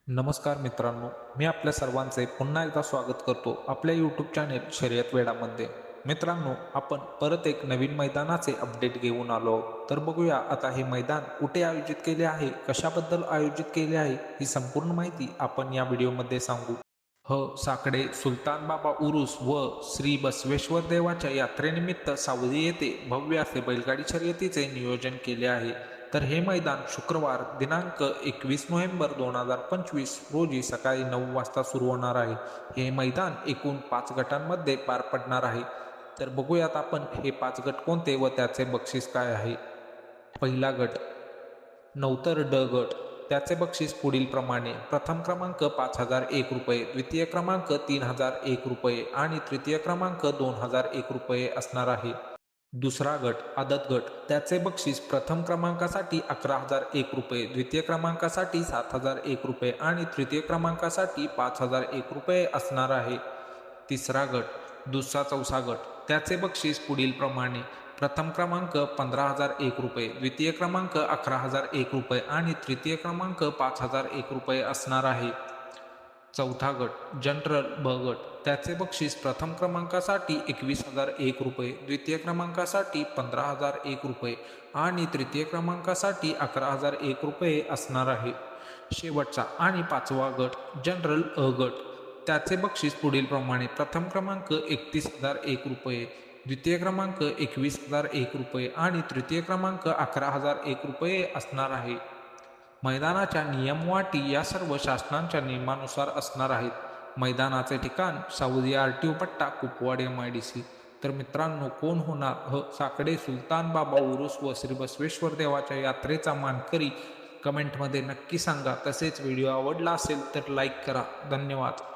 नमस्कार मित्रांनो, मी आपल्या सर्वांचे पुन्हा एकदा स्वागत करतो आपल्या यूट्यूब चॅनेल शर्यत वेडामध्ये. मित्रांनो, आपण परत एक नवीन मैदानाचे अपडेट घेऊन आलो आहोत. तर बघूया आता हे मैदान कुठे आयोजित केले आहे, कशाबद्दल आयोजित केले आहे, ही संपूर्ण माहिती आपण या व्हिडिओमध्ये सांगू. साकडे सुलतान बाबा उरूस व श्री बसवेश्वर देवाच्या यात्रेनिमित्त सावली येथे भव्य असे बैलगाडी शर्यतीचे नियोजन केले आहे. तर हे मैदान शुक्रवार दिनांक 21 नोव्हेंबर 2025 रोजी सकाळी 9 वाजता सुरू होणार आहे. हे मैदान एकूण 5 गटांमध्ये पार पडणार आहे. तर बघूयात आपण हे 5 गट कोणते व त्याचे बक्षीस काय आहे. पहिला गट नवतर ड गट. त्याचे बक्षीस पुढील प्रमाणे: प्रथम क्रमांक 5001 रुपये, द्वितीय क्रमांक 3001 रुपये आणि तृतीय क्रमांक 2001 रुपये असणार आहे. दुसरा गट आदत गट. त्याचे बक्षीस प्रथम क्रमांकासाठी 11,001 रुपये, द्वितीय क्रमांकासाठी 7,001 रुपये आणि तृतीय क्रमांकासाठी 5,001 रुपये असणार आहे. तिसरा गट दुसरा चौसा गट. त्याचे बक्षीस पुढील प्रमाणे: प्रथम क्रमांक 15,001 रुपये, द्वितीय क्रमांक 11,001 रुपये आणि तृतीय क्रमांक 5,001 रुपये असणार आहे. चौथा गट जनरल ब गट. त्याचे बक्षीस प्रथम क्रमांकासाठी 21,001 रुपये, द्वितीय क्रमांकासाठी 15,001 रुपये आणि तृतीय क्रमांकासाठी 11,001 रुपये असणार आहे. शेवटचा आणि पाचवा गट जनरल अ गट. त्याचे बक्षीस पुढील प्रमाणे: प्रथम क्रमांक 31,001 रुपये, द्वितीय क्रमांक 21,001 रुपये आणि तृतीय क्रमांक 11,001 रुपये असणार आहे. मैदानाच्या नियम व अटी या सर्व शासनाच्या नियमानुसार असणार आहेत. मैदानाचे ठिकाण सावली RTO पट्टा कुपवाड MIDC. तर मित्रांनो, कोण होणार साकडे सुलतान बाबा उरूस व श्री बसवेश्वर देवाच्या यात्रेचा मानकरी? कमेंटमध्ये नक्की सांगा. तसेच व्हिडिओ आवडला असेल तर लाईक करा. धन्यवाद.